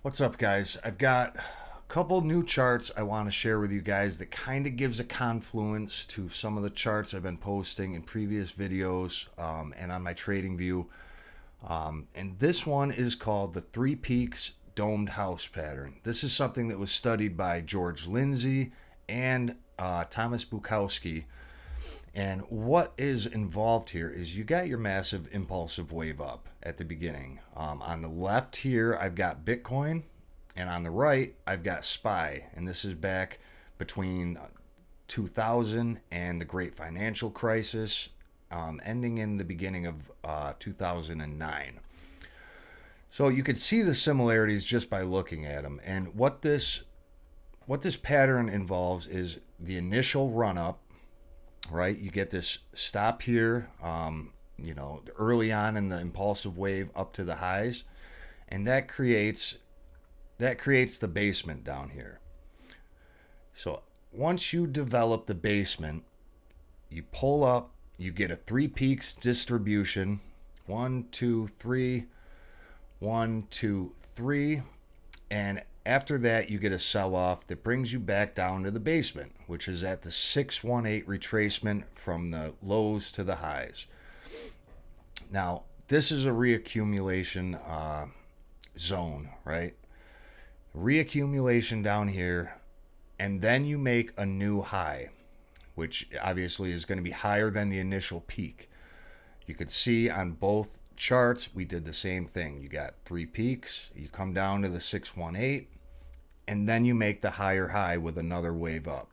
What's up, guys? I've got a couple new charts I want to share with you guys that kind of gives a confluence to some of the charts I've been posting in previous videos and on my trading view. And this one is called the Three Peaks Domed House Pattern. This is something that was studied by George Lindsay and Thomas Bukowski. And what is involved here is you got your massive impulsive wave up at the beginning. On the left here, I've got Bitcoin, and on the right, I've got SPY. And this is back between 2000 and the Great Financial Crisis, ending in the beginning of 2009. So you could see the similarities just by looking at them. And what this pattern involves is the initial run up, right? You get this stop here, early on in the impulsive wave up to the highs, and that creates the basement down here. So once you develop the basement, you pull up, you get a three peaks distribution, 1, 2, 3, 1, 2, 3, and after that, you get a sell-off that brings you back down to the basement, which is at the 618 retracement from the lows to the highs. Now, this is a reaccumulation zone, right? Reaccumulation down here, and then you make a new high, which obviously is going to be higher than the initial peak. You could see on both charts, we did the same thing. You got three peaks, you come down to the 618, and then you make the higher high with another wave up.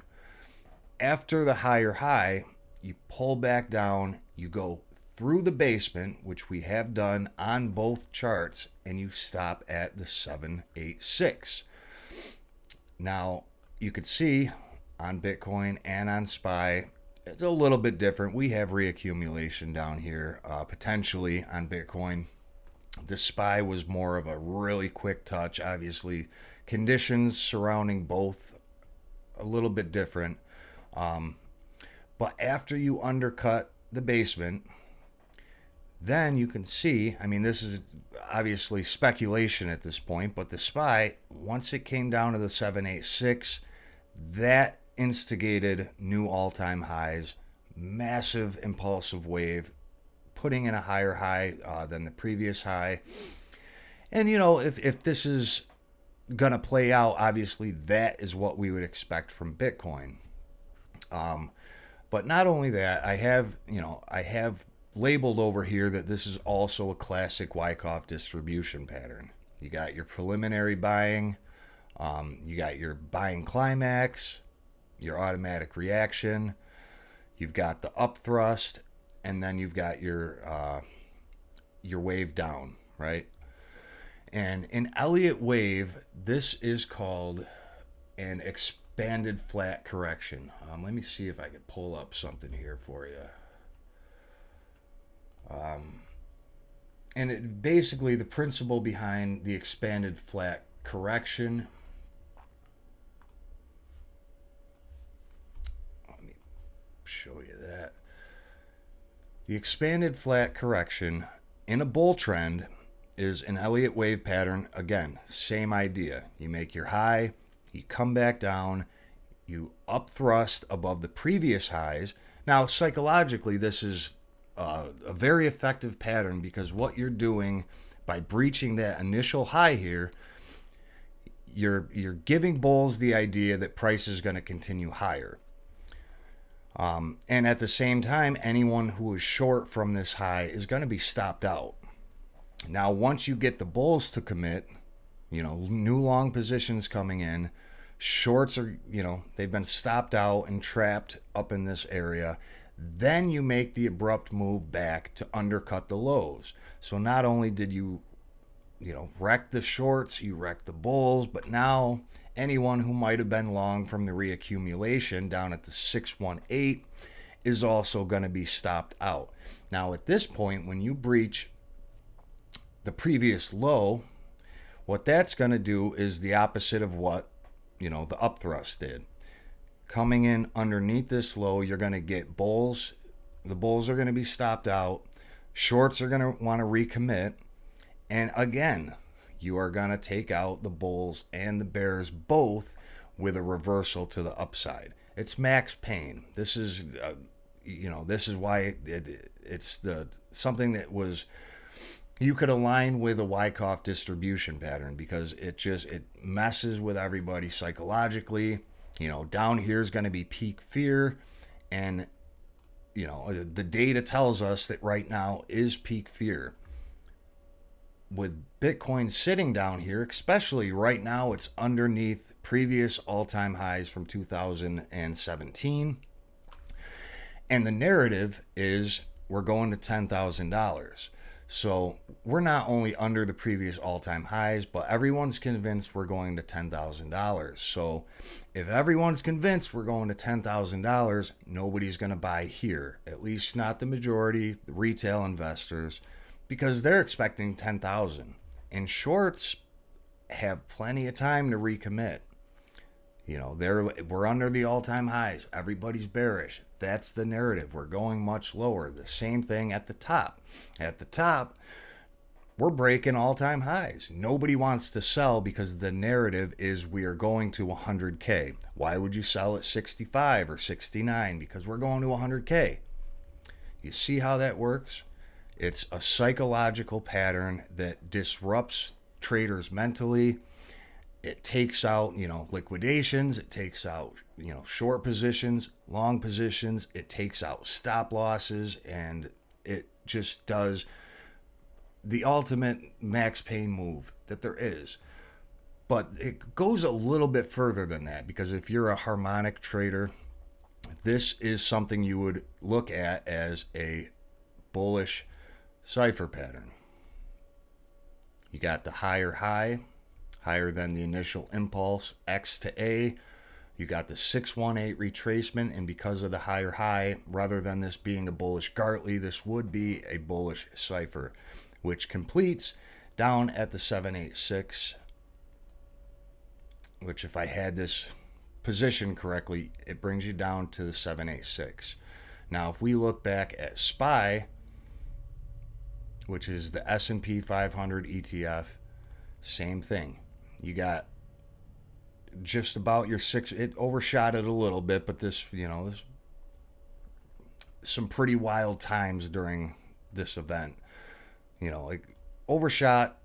After the higher high, you pull back down, you go through the basement, which we have done on both charts, and you stop at the 786. Now, you could see on Bitcoin and on SPY, it's a little bit different. We have reaccumulation down here, potentially on Bitcoin. The SPY was more of a really quick touch. Obviously, conditions surrounding both a little bit different. But after you undercut the basement, then you can see, I mean, this is obviously speculation at this point, but the SPY, once it came down to the 786, that instigated new all-time highs, massive impulsive wave, putting in a higher high than the previous high. And, if this is going to play out, obviously that is what we would expect from Bitcoin. But not only that, I have labeled over here that this is also a classic Wyckoff distribution pattern. You got your preliminary buying, you got your buying climax, your automatic reaction, you've got the upthrust, and then you've got your wave down, right? And in Elliot wave, this is called an expanded flat correction. Let me see if I can pull up something here for you. And basically the principle behind the expanded flat correction. Let me show you that. The expanded flat correction in a bull trend is an Elliott wave pattern. Again, same idea. You make your high, you come back down, you up thrust above the previous highs. Now, psychologically, this is a very effective pattern because what you're doing by breaching that initial high here, you're giving bulls the idea that price is going to continue higher. And at the same time, anyone who is short from this high is going to be stopped out. Now, once you get the bulls to commit, new long positions coming in, shorts are, they've been stopped out and trapped up in this area. Then you make the abrupt move back to undercut the lows. So not only did you, wreck the shorts, you wrecked the bulls, but now anyone who might have been long from the reaccumulation down at the 618 is also going to be stopped out. Now, at this point, when you breach the previous low, what that's going to do is the opposite of what, the upthrust did. Coming in underneath this low, you're going to get bulls. The bulls are going to be stopped out. Shorts are going to want to recommit. And again, you are going to take out the bulls and the bears both with a reversal to the upside. It's max pain. This is this is why it's the something that was, you could align with a Wyckoff distribution pattern, because it messes with everybody psychologically. Down here is going to be peak fear, and the data tells us that right now is peak fear. With Bitcoin sitting down here, especially right now, it's underneath previous all-time highs from 2017. And the narrative is we're going to $10,000. So we're not only under the previous all-time highs, but everyone's convinced we're going to $10,000. So if everyone's convinced we're going to $10,000, nobody's going to buy here, at least not the majority, the retail investors, because they're expecting 10,000. And shorts have plenty of time to recommit. We're under the all-time highs. Everybody's bearish. That's the narrative. We're going much lower. The same thing at the top. At the top, we're breaking all-time highs. Nobody wants to sell because the narrative is we are going to 100K. Why would you sell at 65 or 69? Because we're going to 100K. You see how that works? It's a psychological pattern that disrupts traders mentally. It takes out, liquidations. It takes out, short positions, long positions. It takes out stop losses, and it just does the ultimate max pain move that there is. But it goes a little bit further than that, because if you're a harmonic trader, this is something you would look at as a bullish cipher pattern. You got the higher high, higher than the initial impulse, X to A. You got the 618 retracement, and because of the higher high, rather than this being a bullish Gartley, this would be a bullish cipher, which completes down at the 786, which, if I had this positioned correctly, it brings you down to the 786. Now, if we look back at SPY, which is the S&P 500 ETF, same thing. You got just about your six. It overshot it a little bit, but this, there's some pretty wild times during this event. Overshot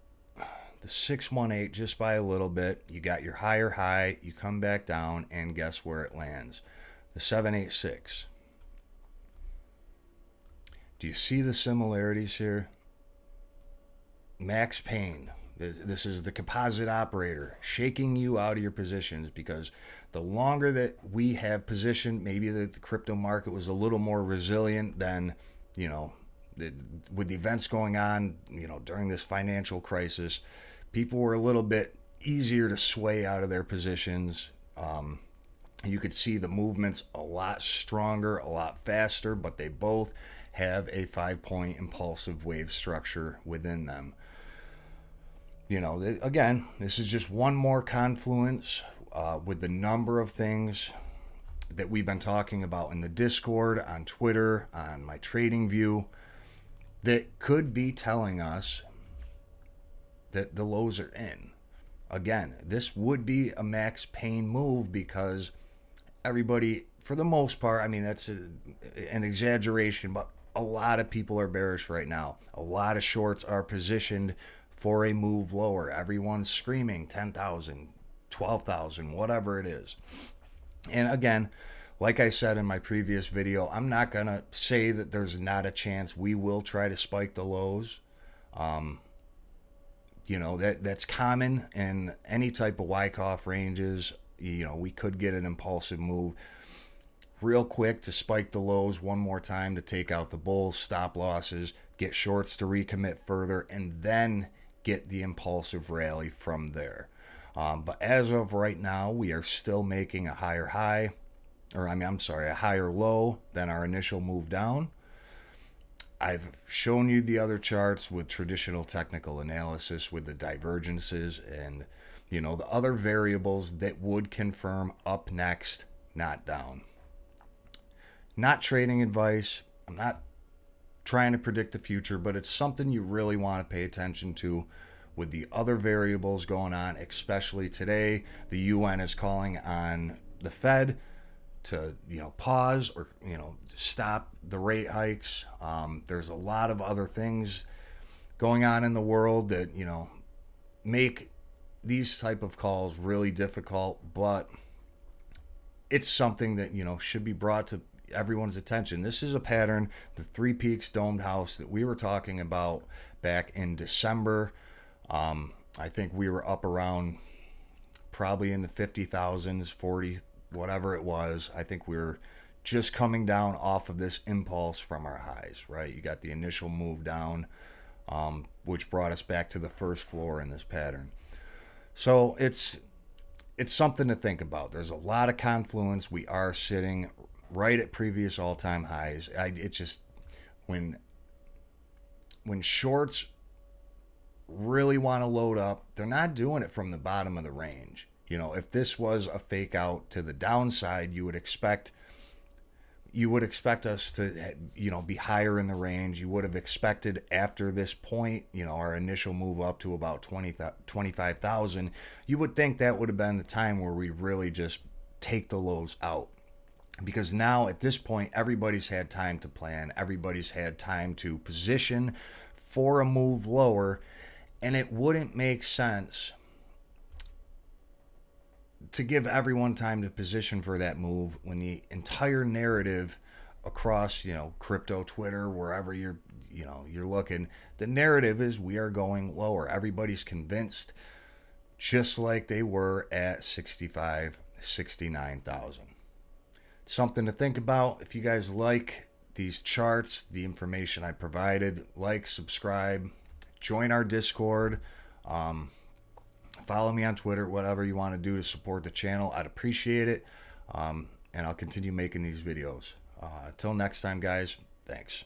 the 618 just by a little bit. You got your higher high. You come back down, and guess where it lands? The 786. Do you see the similarities here? Max pain. This is the composite operator shaking you out of your positions, because the longer that we have positioned, maybe the crypto market was a little more resilient than, with the events going on, during this financial crisis, people were a little bit easier to sway out of their positions. You could see the movements a lot stronger, a lot faster, but they both have a 5-point impulsive wave structure within them. Again, this is just one more confluence with the number of things that we've been talking about in the Discord, on Twitter, on my trading view, that could be telling us that the lows are in. Again, this would be a max pain move, because everybody, for the most part, that's an exaggeration, but a lot of people are bearish right now. A lot of shorts are positioned for a move lower. Everyone's screaming 10,000, 12,000, whatever it is. And again, like I said in my previous video, I'm not going to say that there's not a chance we will try to spike the lows. That's common in any type of Wyckoff ranges. We could get an impulsive move real quick to spike the lows one more time to take out the bulls, stop losses, get shorts to recommit further, and then get the impulsive rally from there. But as of right now, we are still making a higher high, a higher low than our initial move down. I've shown you the other charts with traditional technical analysis with the divergences and, the other variables that would confirm up next, not down. Not trading advice. I'm not trying to predict the future, but it's something you really want to pay attention to with the other variables going on, especially today. The UN is calling on the Fed to, pause or, stop the rate hikes. There's a lot of other things going on in the world that, make these type of calls really difficult, but it's something that, should be brought to everyone's attention. This is a pattern, the Three Peaks domed house that we were talking about back in December. I think we were up around probably in the 50,000s, 40, whatever it was. I think we were just coming down off of this impulse from our highs, right? You got the initial move down, which brought us back to the first floor in this pattern. So it's something to think about. There's a lot of confluence. We are sitting right at previous all-time highs. It just, when shorts really want to load up, they're not doing it from the bottom of the range. If this was a fake out to the downside, you would expect us to, be higher in the range. You would have expected after this point, our initial move up to about 25,000, you would think that would have been the time where we really just take the lows out. Because now at this point, everybody's had time to plan. Everybody's had time to position for a move lower. And it wouldn't make sense to give everyone time to position for that move when the entire narrative across, crypto, Twitter, wherever you're looking, the narrative is we are going lower. Everybody's convinced, just like they were at 65, 69,000. Something to think about. If you guys like these charts, the information I provided, like, subscribe, join our Discord, follow me on Twitter, whatever you want to do to support the channel. I'd appreciate it. And I'll continue making these videos. Until next time, guys, thanks.